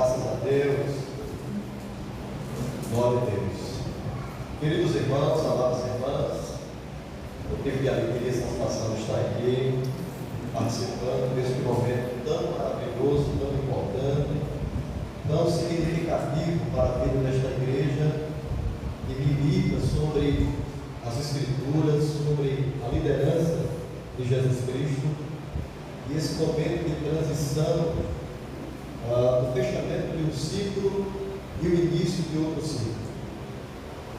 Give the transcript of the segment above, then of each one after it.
Graças a Deus. Glória a Deus. Queridos irmãos, amadas irmãs, eu tive a alegria e a satisfação de estar aqui, participando desse momento tão maravilhoso, tão importante, tão significativo para a vida desta igreja, que milita sobre as Escrituras, sobre a liderança de Jesus Cristo, e esse momento de transição, do fechamento de um ciclo e o início de outro ciclo.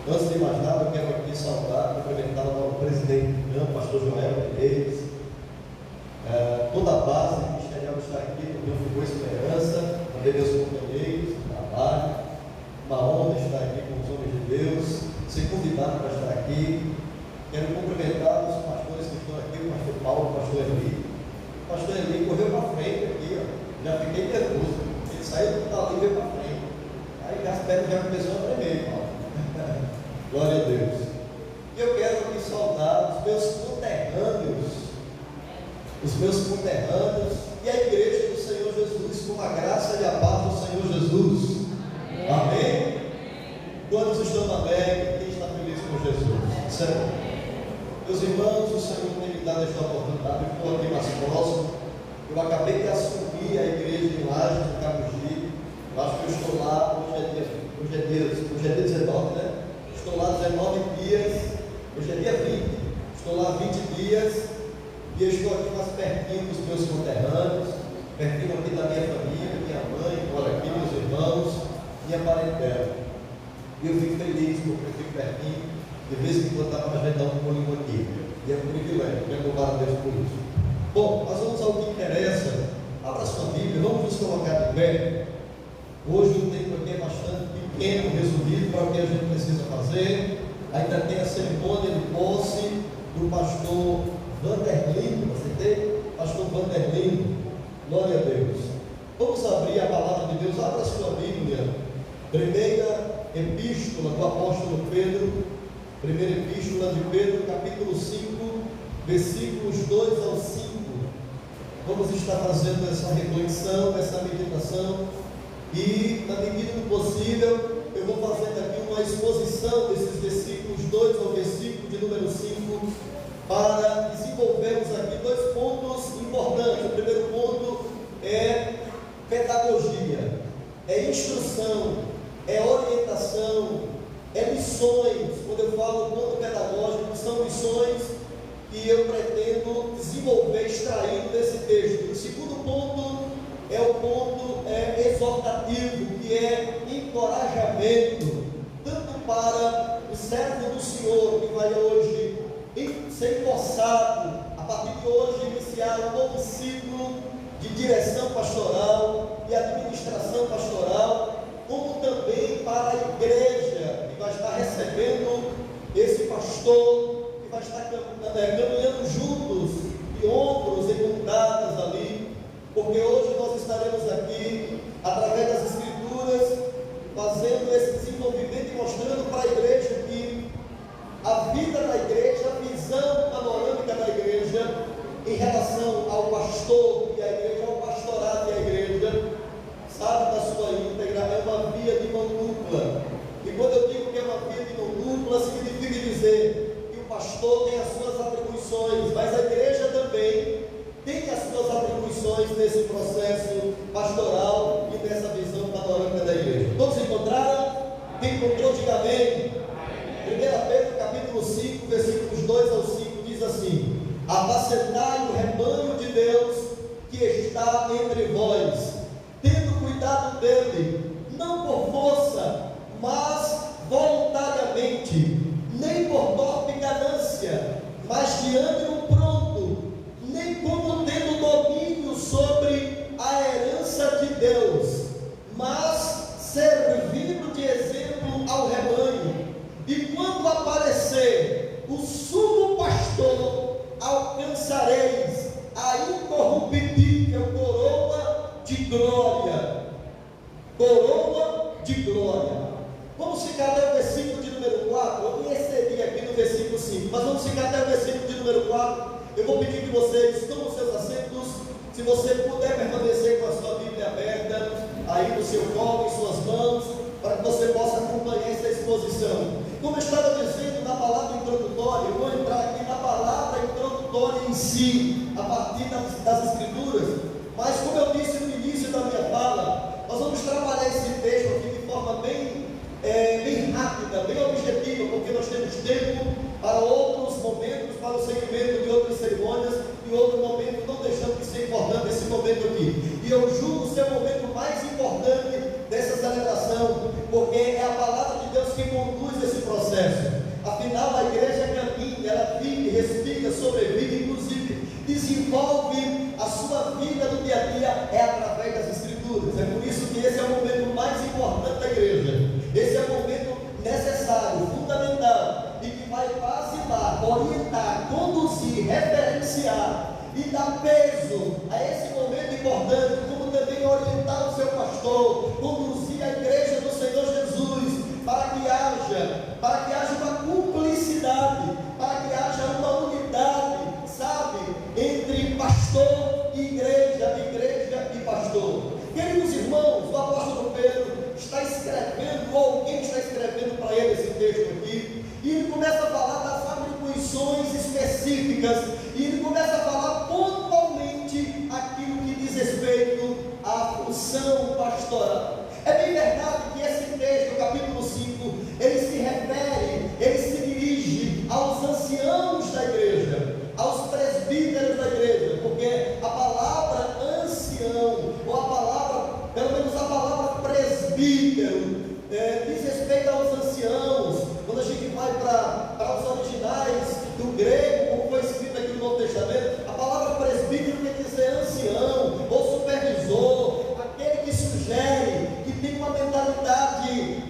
Antes de mais nada, eu quero aqui saudar, cumprimentar o novo presidente do campo, pastor Joel Menezes, toda a base ministerial está aqui no campo Boa Esperança, também meus companheiros de trabalho. Uma honra estar aqui com os homens de Deus, ser convidado para estar aqui. Quero cumprimentar os pastores que estão aqui, o pastor Paulo, o pastor Eli. O pastor Eli correu para frente aqui, ó. Já fiquei nervoso. Ele saiu do tal e veio para frente. Aí as pernas já começou a tremer, Paulo. Glória a Deus. E eu quero aqui saudar os meus conterrâneos e a igreja do Senhor Jesus, com a graça e a paz do Senhor Jesus. Amém? Quantos estão alegres? Quem está feliz com Jesus? Certo? Meus irmãos, o Senhor tem me dado esta oportunidade. Eu estou aqui mais próximo. Eu acabei de assumir a igreja em Lajes, no Cabugi. Eu acho que eu estou lá, hoje é dia 19, né? Estou lá 19 dias, hoje é dia 20. Estou lá 20 dias e eu estou aqui mais pertinho dos meus conterrâneos, pertinho aqui da minha família, minha mãe, mora aqui, meus irmãos, minha parentela. E eu fico feliz porque eu fico pertinho, de vez em quando dá para a gente dar um pulinho aqui. E é um privilégio, quero louvar a Deus por isso. Bom, nós vamos ao que interessa. Abra sua Bíblia, vamos nos colocar de pé. Hoje o tempo aqui é bastante pequeno, resumido para o que a gente precisa fazer. Ainda tem a cerimônia de posse do pastor Vanderlindo, você tem? Pastor Vanderlindo, glória a Deus. Vamos abrir a palavra de Deus, abra a sua Bíblia. Primeira epístola do apóstolo Pedro, primeira epístola de Pedro, capítulo 5, versículos 2 ao 5. Vamos estar fazendo essa reflexão, essa meditação, e na medida do possível eu vou fazendo aqui uma exposição desses versículos 2 ao versículo de número 5, para desenvolvermos aqui dois pontos importantes. O primeiro ponto é pedagogia, é instrução, é orientação, é missões. Quando eu falo ponto pedagógico, são missões que eu pretendo desenvolver, extraído desse texto. O segundo ponto é o ponto exortativo, que é encorajamento, tanto para o servo do Senhor, que vai hoje ser empossado, a partir de hoje iniciar um novo ciclo de direção pastoral e administração pastoral, como também para a igreja, que vai estar recebendo esse pastor, que vai estar caminhando juntos, de ombros encontrados ali, porque hoje nós estaremos aqui, através das Escrituras, fazendo esse desenvolvimento e mostrando para a igreja que a vida da igreja, a visão panorâmica da igreja, em relação ao pastor e à igreja, ao pastorado e à igreja, sabe, da sua íntegra, é uma via de mão dupla. E quando eu digo que é uma via de mão dupla, significa dizer que o pastor tem as suas atribuições, mas a igreja também tem as suas atribuições nesse processo pastoral e nessa visão panorâmica da igreja. Todos encontraram? Quem encontrou, diga amém. 1 Pedro capítulo 5, versículos 2 ao 5 diz assim: apacentai o rebanho de Deus que está entre vós, tendo cuidado dele, não por força, mas voluntariamente, nem por torpe ganância, mas de ânimo pronto, nem como tendo domínio sobre a herança de Deus, mas servindo de exemplo ao rebanho. E quando aparecer o sumo pastor, alcançareis a incorruptível coroa de glória. Coroa de glória. Vamos ficar até o versículo de número 4. Eu me excedi aqui no versículo 5, mas vamos ficar até o versículo de número 4. Eu vou pedir que vocês tomem os seus assentos. Se você puder permanecer com a sua Bíblia aberta, aí no seu colo, em suas mãos, para que você possa acompanhar essa exposição. Como eu estava dizendo na palavra introdutória, eu vou entrar aqui na palavra introdutória em si, a partir das Escrituras, mas como eu disse no início da minha fala, nós vamos trabalhar esse texto aqui de forma bem rápida, bem objetiva, porque nós temos tempo para outros momentos, para o segmento de outras cerimônias, e outro momento, não deixando de ser importante esse momento aqui. E eu julgo ser o momento mais importante dessa celebração, porque é a palavra de Deus que conduz esse processo. Afinal, a igreja caminha, ela vive, respira, sobrevive, inclusive desenvolve a sua vida no dia a dia, é através das Escrituras. É por isso que esse é o momento mais importante da igreja. Esse é o momento necessário, fundamental, e que vai basilar, orientar, conduzir, referenciar e dar peso a esse momento importante, como também orientar o seu pastor, conduzir a igreja do Senhor Jesus, para que haja uma cumplicidade, para que haja uma unidade, sabe, entre pastor e igreja e pastor. Queridos irmãos, o apóstolo Pedro está escrevendo, ou alguém está escrevendo para ele esse texto aqui, e ele começa a falar das atribuições específicas, e ele começa a falar pontualmente aquilo que diz respeito à função pastoral. É bem verdade que esse texto, capítulo 5, ele se refere, ele se dirige aos anciãos da igreja, aos presbíteros da igreja, porque a palavra ancião, ou a palavra, pelo menos a palavra presbítero, diz respeito aos anciãos. Quando a gente vai para os originais do grego, como foi escrito aqui no Novo Testamento, a palavra presbítero quer dizer ancião, ou supervisor, aquele que sugere, que tem uma mentalidade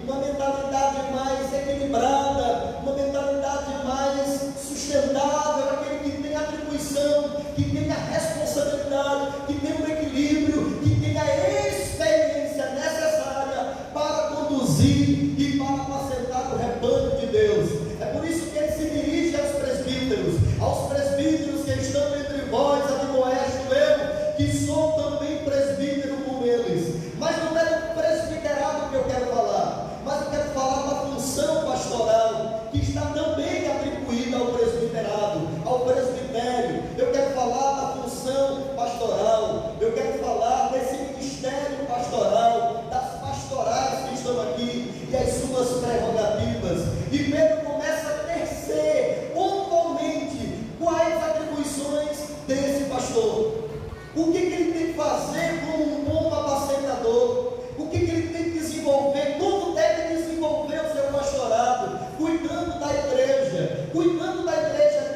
mais equilibrada, uma mentalidade mais sustentável, aquele que tem atribuição, que tem a responsabilidade, que tem o equilíbrio, que tem a experiência necessária para conduzir e para apacentar o rebanho de Deus. É por isso que ele se dirige aos presbíteros que estão entre vós, admoesto eu, que sou também presbítero como eles. Mas não é do presbiterado que eu quero falar, mas eu quero falar da função pastoral, que está também atribuída ao presbiterado, ao presbitério. Eu quero falar da função pastoral, eu quero falar desse ministério pastoral, das pastorais que estão aqui e as suas prerrogativas. E Pedro começa a tecer pontualmente quais atribuições desse pastor, o que ele tem que fazer como um bom apacentador, o que ele tem que desenvolver, como deve desenvolver o seu pastorado, cuidando da igreja,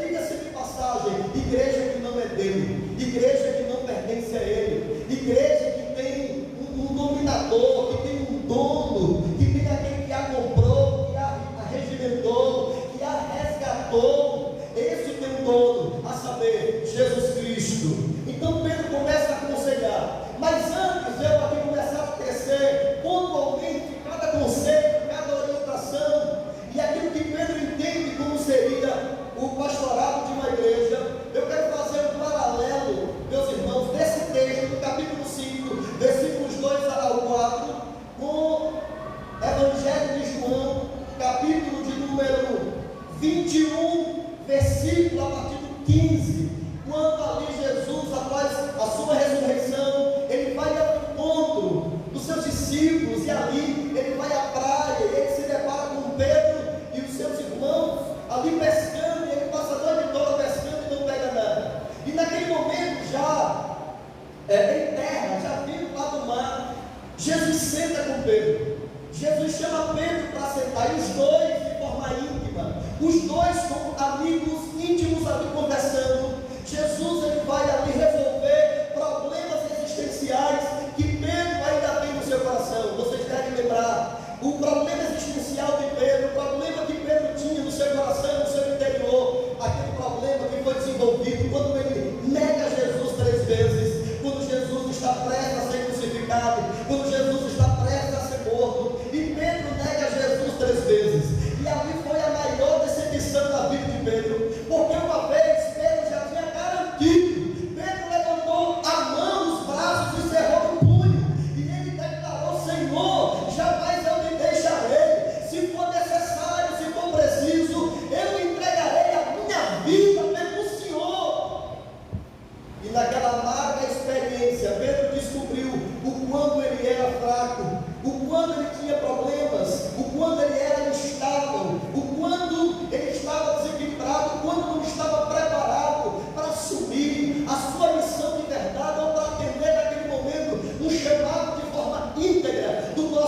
diga-se de passagem, igreja que não é dele, igreja que não pertence a ele, igreja que tem um dominador, que tem um dono, que tem aquele que a comprou, que a regimentou, que a resgatou. Esse tem um dono, a saber, Jesus Cristo. Então Pedro começa a aconselhar, mas antes eu aqui começar a tecer pontualmente cada conceito, cada orientação, e aquilo que Pedro entende como seria o pastorado de uma igreja. Eu quero fazer um paralelo, meus irmãos, desse texto, do capítulo 5, versículos 2 ao 4, com o Evangelho de João, capítulo de número 21, versículo a partir do 15, quando ali Jesus, após a sua ressurreição, ele vai ao encontro dos seus discípulos, e ali ele vai à praia, e ele se depara com Pedro e os seus irmãos, ali pescando, e ele passa a noite toda pescando e não pega nada. E naquele momento, já em terra, já vindo lá do mar, Jesus senta com Pedro. Jesus chama Pedro para sentar, e os dois de forma íntima, os dois como amigos íntimos ali conversando. Jesus ele vai ali resolver problemas existenciais que Pedro ainda tem no seu coração. Vocês devem lembrar o problema existencial de Pedro, o problema que Pedro tinha no seu coração, no seu interior, aquele problema que foi desenvolvido quando ele nega Jesus 3 vezes, quando Jesus está prestes a ser crucificado, quando Jesus está prestes a ser morto, e Pedro nega Jesus 3 vezes. E ali foi a maior decepção da vida de Pedro, porque uma vez Pedro já tinha garantido, Pedro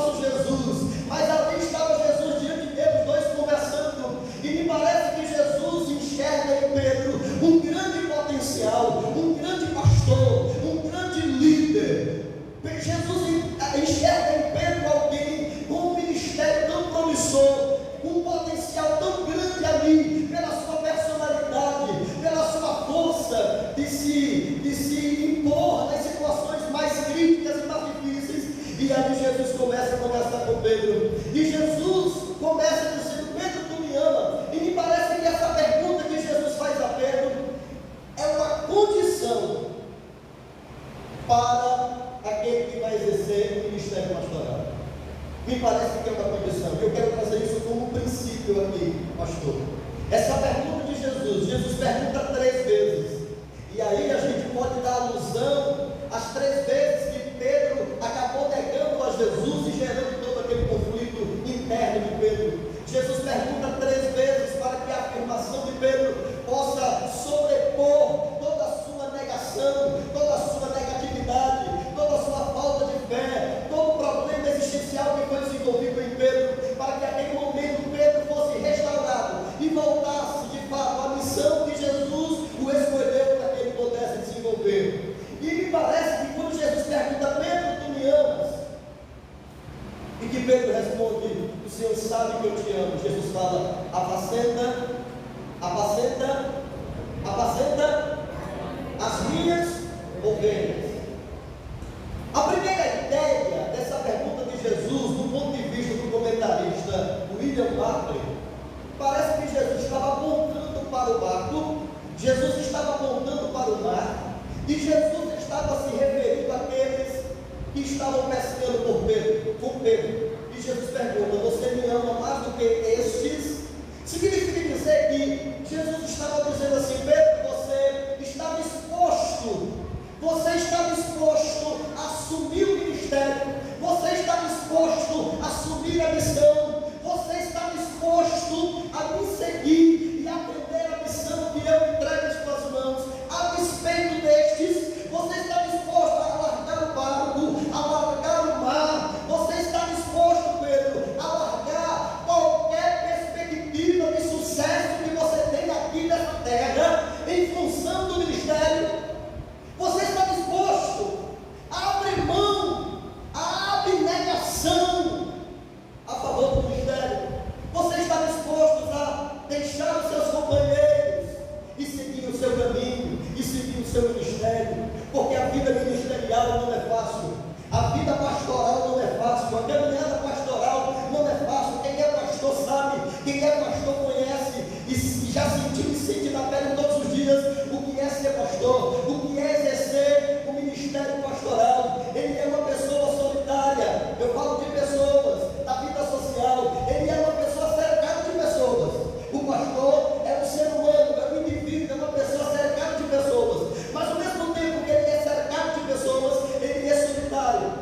nosso Jesus, mas ali estava Jesus diante deles, dois conversando, e me parece que Jesus enxerga em Pedro um grande potencial, um grande pastor, um grande líder. Jesus enxerga em Pedro alguém com um ministério tão promissor, com um potencial tão grande ali, pela sua personalidade, pela sua força de se impor nas situações mais críticas e mais difíceis. E ali Jesus começa a conversar com Pedro, e Jesus começa dizendo: Pedro, tu me ama? E me parece que essa pergunta que Jesus faz a Pedro é uma condição para aquele que vai exercer o ministério pastoral. Me parece que é uma condição, e eu quero trazer isso como um princípio aqui, pastor. Essa pergunta de Jesus pergunta 3 vezes, e aí a gente pode dar alusão às 3 vezes que Pedro acabou negando a Jesus e gerando todo aquele conflito interno de Pedro. Jesus pergunta 3 vezes para que a afirmação de Pedro possa sobrepor toda a sua negação, toda a sua negatividade, toda a sua falta de fé, todo o problema existencial que foi desenvolvido em Pedro, para que naquele momento Pedro fosse restaurado e voltasse de fato à missão que Jesus o escolheu para que ele pudesse desenvolver. E me parece que quando Jesus pergunta: Pedro, tu me amas? E que Pedro responde: o Senhor sabe que eu te amo. Jesus fala: apacenta as minhas ovelhas. A primeira ideia dessa pergunta de Jesus, do ponto de vista do comentarista William Barclay, parece que Jesus estava apontando para o barco, Jesus estava apontando para o mar, e Jesus estava se referindo àqueles que estavam pescando com Pedro. E Jesus pergunta: você me ama mais do que estes? Significa dizer que Jesus estava dizendo assim: Pedro, você está disposto a assumir o ministério, você está disposto a assumir a missão, você está disposto a me seguir e atender a missão que eu entrego em suas mãos. A despeito destes, você está disposto a largar o barco, a largar o mar, você está disposto, Pedro, a largar qualquer perspectiva de sucesso que você tem aqui nessa terra, em função do ministério. Você está disposto a abrir mão, a abnegação a favor do ministério? Você está disposto a deixar os seus companheiros e seguir o seu caminho, e seguir o seu ministério? Porque a vida ministerial não é fácil, a vida pastoral não é fácil, a caminhada pastoral não é fácil. Quem é pastor sabe, quem é pastor conhece e já sentiu e sente na pele todos os dias o que é ser pastor, o que é exercer o ministério pastoral. Ele é uma pessoa solitária, eu falo de pessoas, da vida social, ele é uma pessoa cercada de pessoas. O pastor é um ser humano, é um indivíduo, é uma pessoa cercada de pessoas, mas ao mesmo tempo que ele é cercado de pessoas, ele é solitário.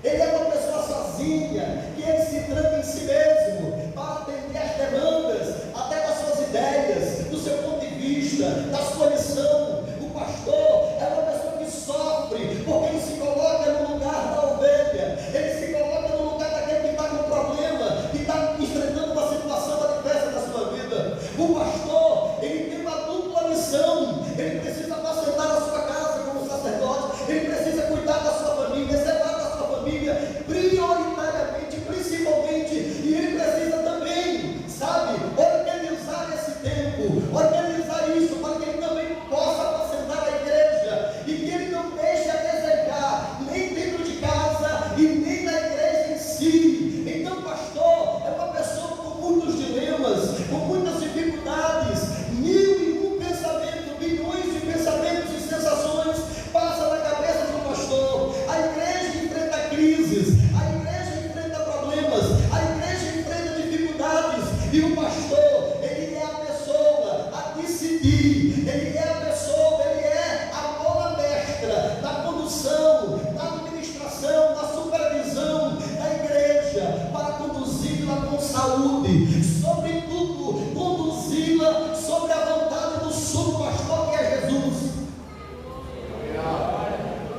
Ele é uma pessoa sozinha, que ele se tranca em si mesmo para atender as demandas, até das suas ideias, do seu ponto de vista, da sua missão. O pastor é uma pessoa que sofre, porque ele se coloca no lugar da ovelha, ele se coloca no lugar daquele que está com problema, que está enfrentando uma situação adversa da sua vida. O pastor, ele tem uma dupla missão, ele precisa apacentar a sua casa como sacerdote, ele precisa cuidar da sua família, separar da sua família, prioritariamente, principalmente, e ele precisa também, sabe, organizar esse tempo, organizar isso, para que ele também possa apacentar a igreja, e que ele não deixe a desejar, nem dentro de casa, e nem na igreja em si. Então, pastor é uma pessoa com muitos dilemas, com muitas dificuldades, 1001 pensamentos, milhões de pensamentos e sensações passam na cabeça do pastor. A igreja enfrenta crises, a igreja enfrenta problemas, a igreja enfrenta dificuldades, e o pastor, ele é a pessoa a decidir, ele é a pessoa, ele é a bola mestra da condução, da administração, da supervisão da igreja, para conduzi-la com saúde, sobretudo conduzi-la sobre a vontade do sumo pastor, que é Jesus.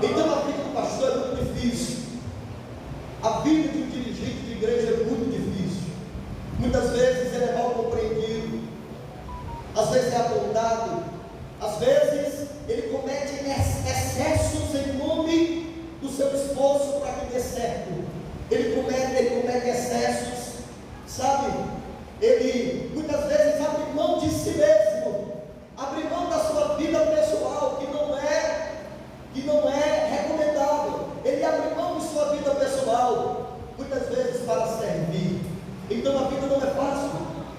Então a vida do pastor é muito difícil. A vida de um dirigente de igreja é muito difícil. Muitas vezes ele é mal compreendido, às vezes é apontado, às vezes ele comete excessos em nome do seu esforço para que dê certo. Ele comete excessos, sabe? Ele muitas vezes abre mão de si mesmo, abre mão da sua vida pessoal, que não é recomendável. Ele abre mão de sua vida pessoal, muitas vezes para servir. Então a vida não é fácil.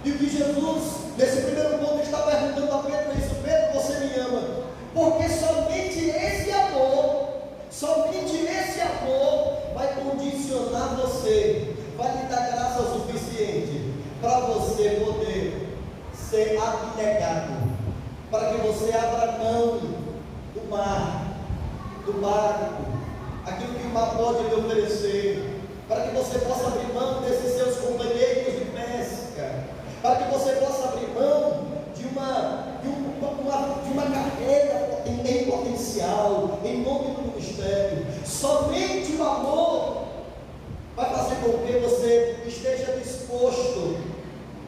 E o que Jesus, nesse primeiro ponto, está perguntando a Pedro é isso: Pedro, você me ama? Porque somente esse amor vai condicionar você, vai lhe dar graça o suficiente para você poder ser abnegado, para que você abra mão do mar, do barco, aquilo que o mar pode lhe oferecer, para que você possa abrir mão desses seus companheiros de pesca, para que você possa abrir mão de uma carreira em potencial, em nome do ministério. Somente o amor vai fazer com que você esteja disposto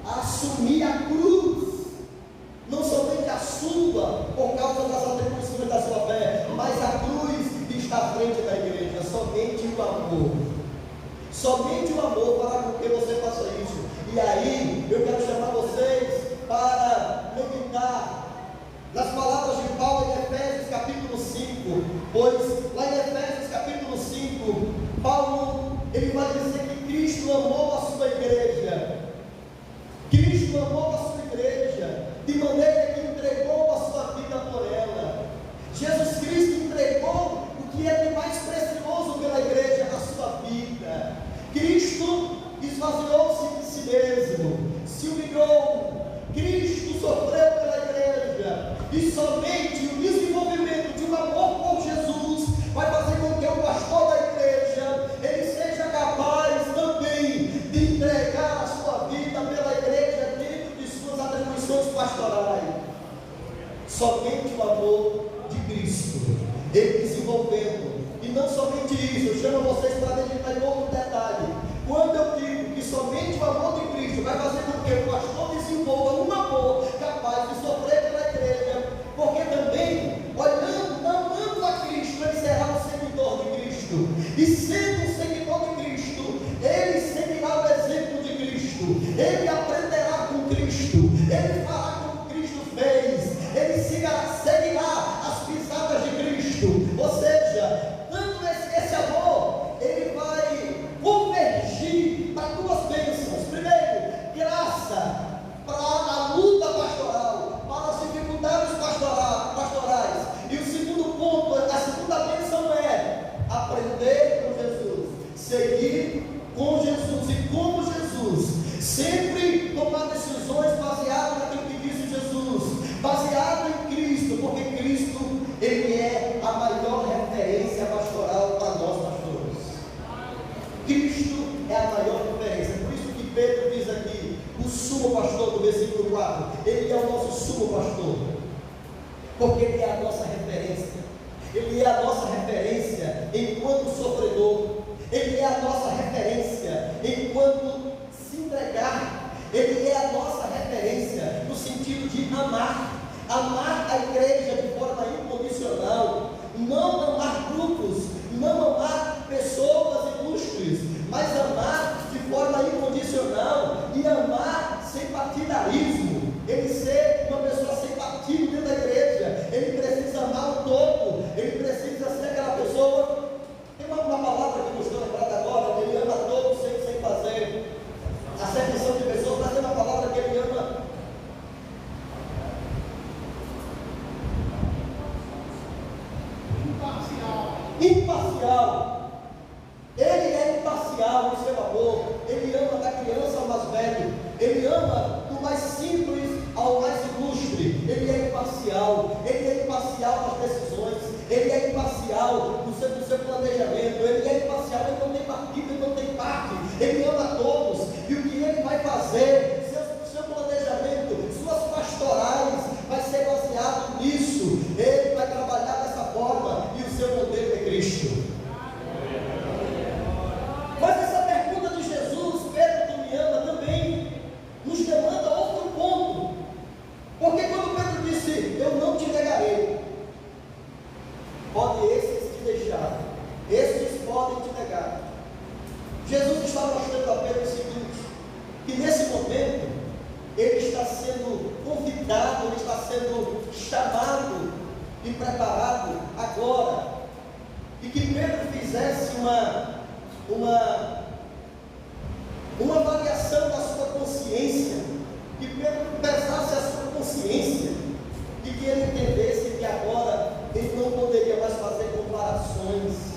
a assumir a cruz, não somente a sua, por causa das atribuições da sua fé, mas a cruz que está à frente da igreja. Somente o amor. Somente o amor fará com que você faça isso. E aí, eu quero chamar vocês para meditar nas palavras de Paulo em Efésios capítulo 5, pois lá em Efésios capítulo 5, Paulo, ele vai dizer que Cristo amou a sua igreja. Cristo amou a sua igreja, de maneira que entregou a sua vida por ela. Jesus Cristo entregou o que é de mais precioso pela igreja, a sua vida. Cristo esvaziou-se de si mesmo, se humilhou. Cristo sofreu pela igreja, e somente o desenvolvimento de um amor por Jesus vai fazer com que o pastor da igreja ele seja capaz também de entregar a sua vida pela igreja dentro de suas atribuições pastorais. Somente o amor de Cristo, ele desenvolvendo. E não somente isso, eu chamo vocês para meditar em outro detalhe. Quando eu digo que somente o amor de Cristo vai fazer com que o pastor desenvolva um amor capaz de sofrer pela igreja, porque também, amando a Cristo, ele será um seguidor de Cristo, e sendo um seguidor de Cristo, ele seguirá o exemplo de Cristo, ele aprenderá com Cristo, ele fará como Cristo fez, ele seguirá as pisadas de Cristo. Ou seja, tanto esse amor, ele vai convergir para duas bênçãos. Primeiro, graça para a luta pastoral, para as dificuldades pastorais. E o segundo ponto, a segunda bênção é aprender com Jesus, seguir com Jesus e como Jesus, sempre tomar decisões baseadas naquilo que disse Jesus, baseado em Cristo, porque Cristo, ele é a maior referência pastoral para nós pastores. Cristo é a maior referência. Por isso que Pedro diz aqui, o sumo pastor, do versículo 4, ele é o nosso sumo pastor, porque ele é a nossa referência. Ele é a nossa referência enquanto sofredor, ele é a nossa referência enquanto se entregar, ele é a nossa referência no sentido de amar a igreja de forma incondicional, não amar grupos, não amar pessoas ilustres, mas amar de forma incondicional e amar sem partidarismo. Ele ser uma pessoa sem partido dentro da igreja, ele precisa amar o todo, ele precisa ser aquela pessoa. Tem uma palavra que eu estou lembrando agora, ele ama todos sem fazer acepção de pessoas, mas tem uma palavra que ele ama. Imparcial. Ele é imparcial no seu amor. Ele ama da criança ao mais velho, ele ama do mais simples ao mais ilustre. Ele é imparcial nas decisões, ele é imparcial no seu planejamento, ele é imparcial, ele não tem partido, ele não tem parte, ele ama todos. E o que ele vai fazer, seu planejamento, suas pastorais, vai ser baseado nisso. Ele vai trabalhar dessa forma, e o seu modelo é Cristo. Vai está mostrando a Pedro o seguinte, que nesse momento, ele está sendo convidado, ele está sendo chamado e preparado agora, e que Pedro fizesse uma avaliação da sua consciência, que Pedro pesasse a sua consciência, e que ele entendesse que agora ele não poderia mais fazer comparações,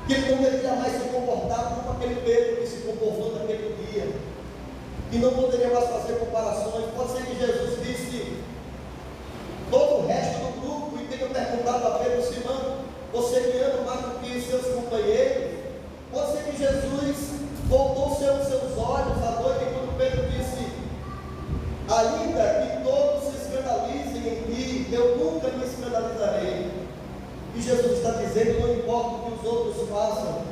que ele não deveria mais se comportar como aquele Pedro que se comportou naquele dia, que não poderia mais fazer comparações. Pode ser que Jesus visse todo o resto do grupo e tenha perguntado a Pedro: Simão, você me ama mais do que seus companheiros? Pode ser que Jesus voltou seus olhos à noite quando Pedro disse: ainda que todos se escandalizem em mim, eu nunca me escandalizarei. E Jesus está dizendo: não importa o que os outros façam,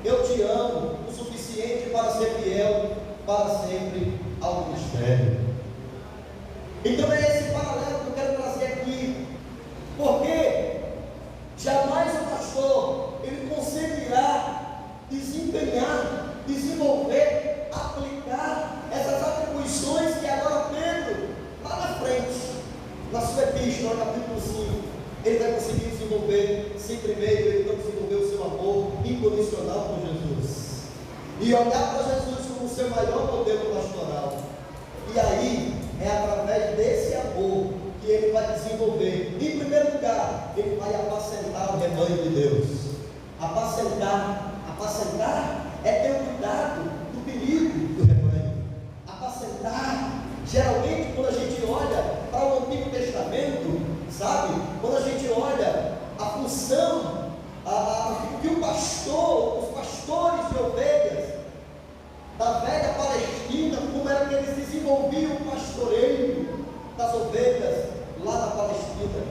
eu te amo o suficiente para ser fiel para sempre ao ministério. Então é esse paralelo que eu quero trazer aqui, porque jamais o pastor ele conseguirá desempenhar, desenvolver, aplicar essas atribuições que agora Pedro, lá na frente, na sua epístola, capítulo 5, ele vai conseguir desenvolver, se primeiro ele não desenvolver o seu amor incondicional por Jesus, e olhar para Jesus como o seu maior modelo pastoral. E aí é através desse amor que ele vai desenvolver. Em primeiro lugar, ele vai apacentar o rebanho de Deus. Apacentar é ter cuidado do perigo do rebanho. Apacentar, geralmente quando a gente olha para o Antigo Testamento, sabe, quando a gente olha a função que o pastor, os pastores de ovelhas da velha Palestina, como era que eles desenvolviam o pastoreio das ovelhas lá na Palestina.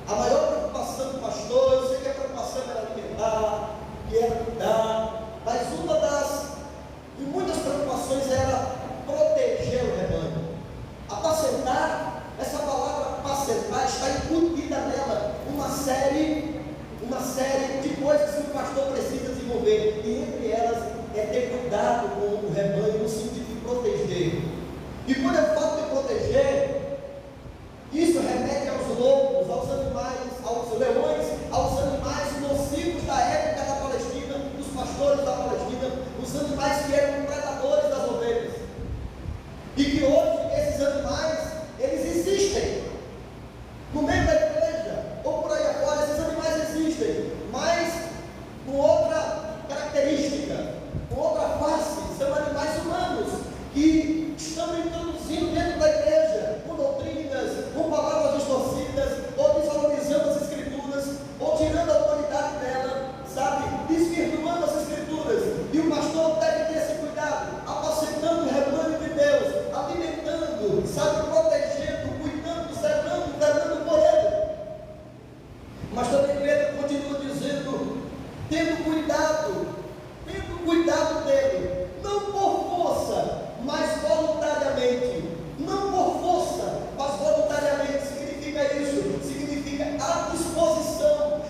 A maior preocupação do pastor, eu sei que a preocupação era alimentar, que era cuidar, mas uma das e muitas preocupações era proteger o rebanho. Apacentar, essa palavra apacentar está incutida nela uma série de coisas que o pastor precisa desenvolver, e entre elas é ter cuidado com o rebanho no sentido de proteger. E quando eu falo de proteger, isso remete aos lobos, aos animais, aos leões, aos animais nocivos da época da Palestina, dos pastores da Palestina, os animais que eram predadores das ovelhas. E que hoje esses animais, eles existem no meio da igreja, ou por aí afora. Esses animais existem, mas com outra característica, com outra face. São animais humanos que estão introduzindo dentro da igreja com doutrinas, com palavras distorcidas, ou desvalorizando as escrituras, ou tirando a autoridade dela, sabe, desvirtuando as escrituras. E o pastor deve ter esse cuidado, apacentando o rebanho de Deus, alimentando, sabe, protegendo, cuidando, zelando por ele. Mas também Pedro continua dizendo, tendo cuidado dele, não por força, mas voluntariamente. Não por força, mas voluntariamente. Significa isso? Significa a disposição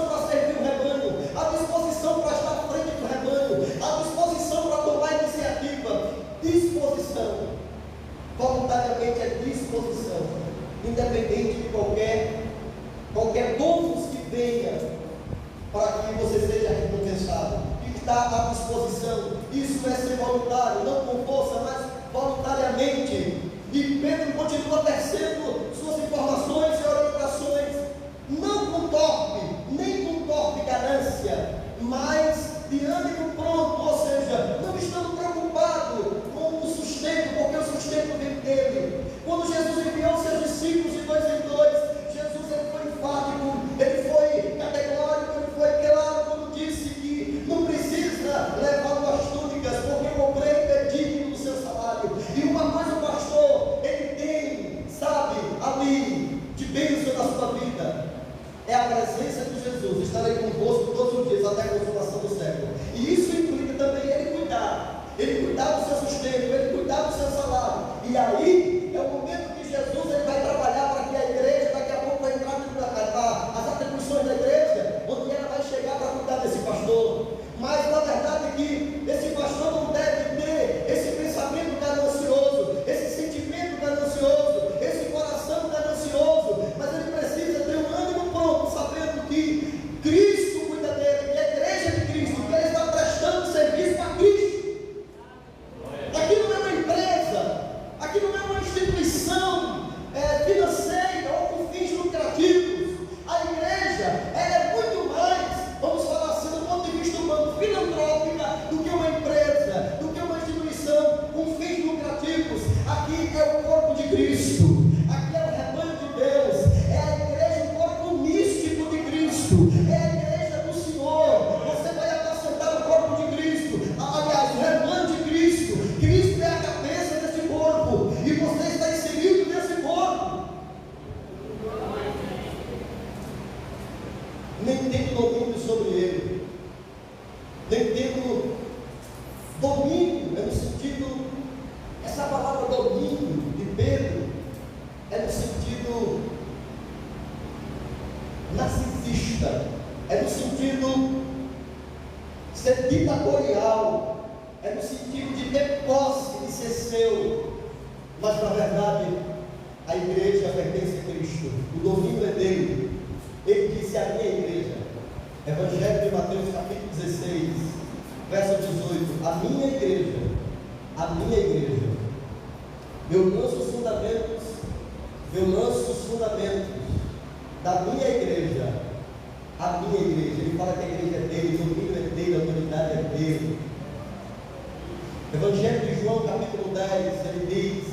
para servir o rebanho, a disposição para estar à frente do rebanho, a disposição para tomar iniciativa. Disposição. Voluntariamente é disposição, independente de qualquer bônus que venha para que você seja recompensado. Está à disposição. Isso é ser voluntário, não com força, mas voluntariamente. E Pedro continua tecendo suas informações e orientações, não com torpe ganância, mas de ânimo pronto, ou seja, não estando preocupado com o sustento, porque o sustento vem dele. Quando Jesus enviou seus discípulos de dois em dois, Jesus ele foi enfático, ele foi categórico, ele foi claro quando disse que não precisa levar duas túnicas, porque o obreiro é digno do seu salário. E uma coisa o pastor, ele tem, sabe, ali, de bênção na sua vida, é a presença de Jesus. Estarei convosco todos os dias até a consumação do século. E isso implica também ele cuidar do seu sustento, ele cuidar do seu salário. E aí é o momento que Jesus ele vai trabalhar para que a igreja, daqui a pouco vai entrar as atribuições da igreja, onde ela vai chegar para cuidar desse pastor. Mas na verdade que esse pastor Ser ditatorial é no sentido de ter posse, de ser seu, mas na verdade a igreja pertence a Cristo, o domínio é dele. Ele disse: a minha igreja, Evangelho de Mateus capítulo 16, verso 18, a minha igreja, eu lanço os fundamentos da minha igreja, a minha igreja. Ele fala que a igreja é dele, o domínio é dele, a autoridade é dele. Evangelho de João capítulo 10, ele diz: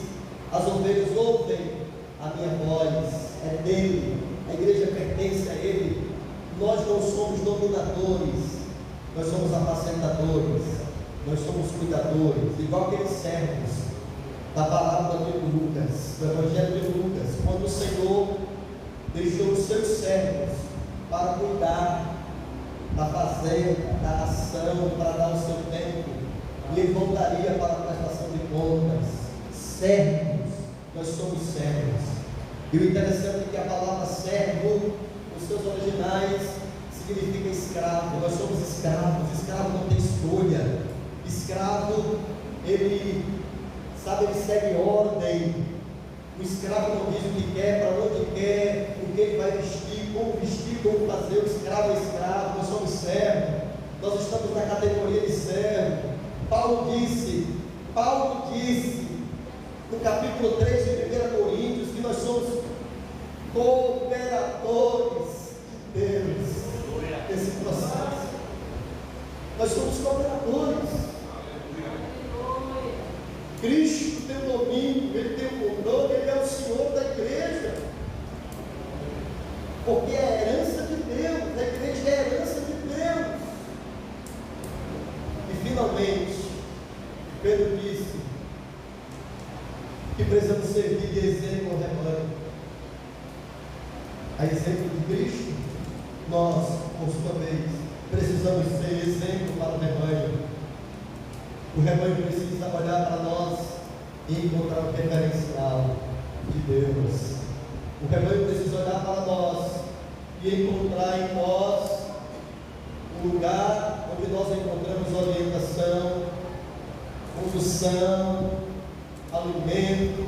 as ovelhas ouvem a minha voz, é dele, a igreja pertence a ele. Nós não somos dominadores, nós somos apacentadores, nós somos cuidadores, igual aqueles servos da palavra de Lucas, do Evangelho de Lucas, quando o Senhor deixou os seus servos para cuidar da fazenda, da ação, para dar o seu tempo, e ele voltaria para a prestação de contas. Servos, nós somos servos. E o interessante é que a palavra servo, os seus originais, significa escravo. Nós somos escravos. Escravo não tem escolha. Escravo, ele segue ordem. O escravo não diz o que quer, para onde quer, o que ele vai vestir, como fazer. O escravo é escravo. Nós somos servos. Nós estamos na categoria de servo. Paulo disse no capítulo 3 de 1 Coríntios que nós somos cooperadores de Deus nesse processo. Nós somos cooperadores. Cristo tem o domínio, Ele tem o controle, Ele é o Senhor da igreja. Porque é a herança de Deus, a igreja é a herança de Deus. E finalmente, Pedro disse que precisamos servir de exemplo ao rebanho. A exemplo de Cristo, nós, por sua vez, precisamos ser exemplo para o rebanho. O rebanho precisa olhar para nós e encontrar o referencial de Deus. O rebanho precisa olhar para nós e encontrar em nós um lugar onde nós encontramos orientação, condução, alimento,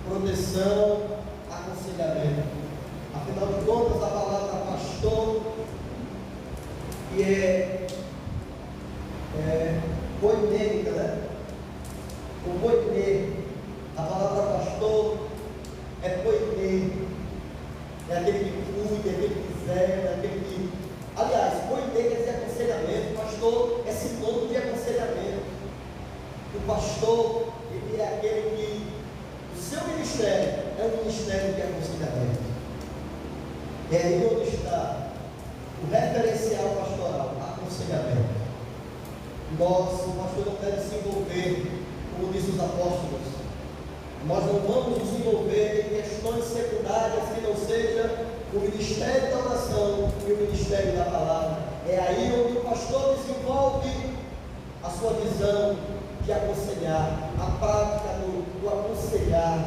proteção, aconselhamento. Afinal de contas, a palavra pastor, que é poimênica, né? O poimê, a palavra pastor é poimê, é aquele que cuida, é aquele que zela, é aquele que... Aliás, poimê quer dizer aconselhamento, pastor é sinônimo de aconselhamento. O pastor, ele é aquele que, o seu ministério é um ministério de aconselhamento. É aí onde está o referencial pastoral, aconselhamento. O pastor não deve se envolver, como diz os apóstolos. Nós não vamos nos envolver em questões secundárias que não seja o ministério da oração e o ministério da palavra. É aí onde o pastor desenvolve a sua visão de aconselhar, a prática do aconselhar.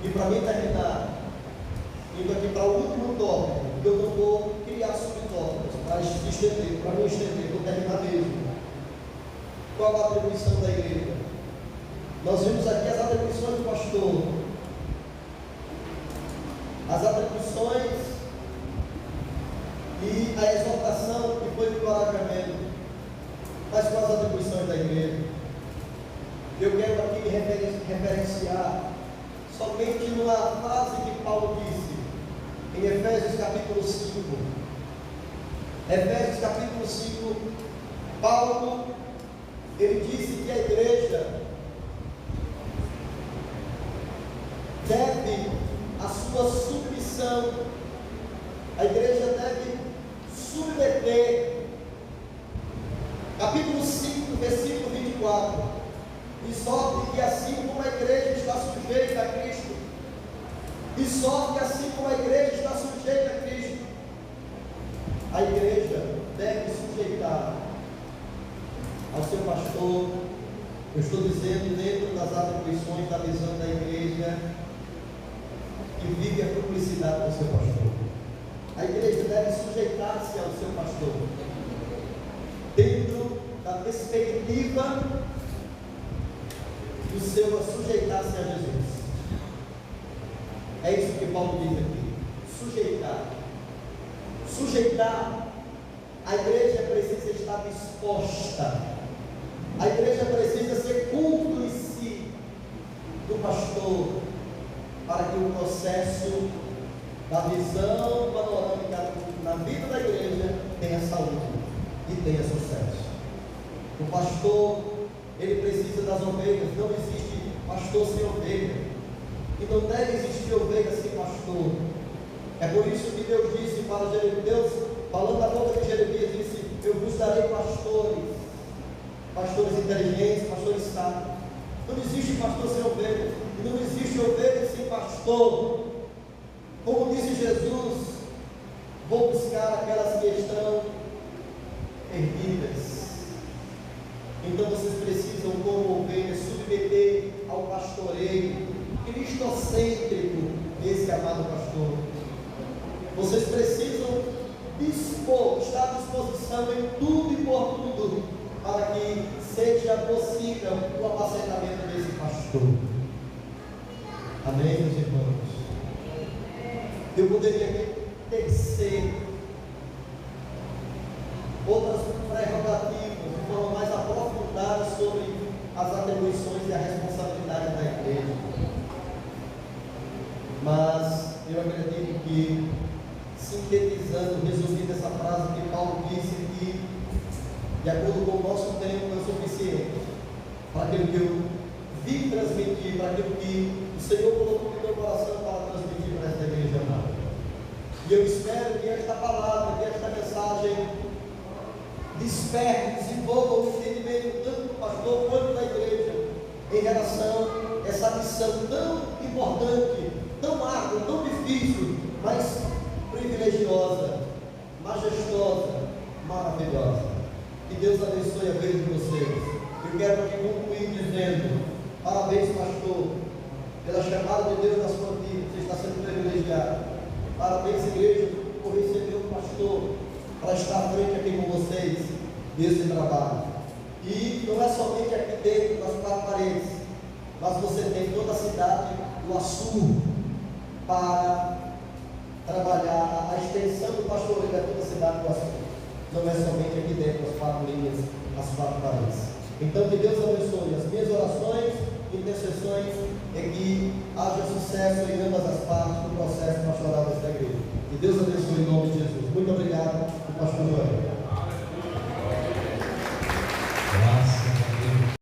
E para mim terminar, indo aqui para o último tópico, eu não vou criar subtópicos para me estender, vou terminar mesmo. Qual a atribuição da igreja? Nós vimos aqui as atribuições do pastor, as atribuições e a exortação que foi encorajamento. Mas quais as atribuições da igreja? Eu quero aqui referenciar somente numa frase que Paulo disse em Efésios capítulo 5. Efésios capítulo 5, Paulo, ele disse que a igreja deve a sua submissão, a igreja deve submeter. Capítulo 5, versículo 24, exorte que assim como a igreja está sujeita a Cristo, exorte que assim como a igreja está sujeita a Cristo, a igreja deve sujeitar ao seu pastor. Eu estou dizendo dentro das atribuições da visão da igreja que vive a cumplicidade do seu pastor. A igreja deve sujeitar-se ao seu pastor. da perspectiva do seu sujeitar-se a Jesus. É isso que Paulo diz aqui: sujeitar. Sujeitar. A igreja precisa estar disposta. A igreja precisa ser cúmplice do pastor, para que o processo da visão panorâmica na vida da igreja tenha saúde e tenha sucesso. O pastor, ele precisa das ovelhas. Não existe pastor sem ovelha, e não deve existir ovelha sem pastor. É por isso que Deus disse para Jeremias, Deus, falando da boca de Jeremias, disse: eu vos darei pastores, pastores inteligentes, pastores sábios. Não existe pastor sem ovelha, e não existe ovelha sem pastor. Como disse Jesus, vou buscar aquelas que estão perdidas. Então vocês precisam, como ovelhas, submeter ao pastoreio cristocêntrico desse amado pastor. Vocês precisam estar à disposição em tudo e por tudo, para que seja possível o apacentamento desse pastor. Amém, meus irmãos? Eu poderia tecer outras prerrogativas de forma mais aprofundada sobre as atribuições e a responsabilidade da igreja, mas eu acredito que, sintetizando, resumindo essa frase que Paulo disse aqui, de acordo com o nosso tempo, é o suficiente para aquilo que eu vim transmitir, para aquilo que o Senhor colocou no meu coração para transmitir para esta igreja amada. E eu espero que esta palavra, que esta mensagem desperte, desenvolva o entendimento tanto do pastor quanto da igreja em relação a essa missão tão importante, tão árdua, tão difícil, mas privilegiosa, majestosa, maravilhosa. Que Deus abençoe a vida de vocês. Eu quero aqui concluir dizendo: parabéns, pastor, pela chamada de Deus na sua vida. Você está sendo privilegiado. Parabéns, igreja, por receber um pastor para estar à frente aqui com vocês desse trabalho. E não é somente aqui dentro das quatro paredes, mas você tem toda a cidade do Açu para trabalhar a extensão do pastoreio de toda a cidade do Açu. Não é somente aqui dentro das quatro linhas, as quatro paredes. Então, que Deus abençoe. As minhas orações, intercessões, é que haja sucesso em ambas as partes do processo pastoral desta igreja. Que Deus abençoe em nome de Jesus. Muito obrigado, pastor Joel.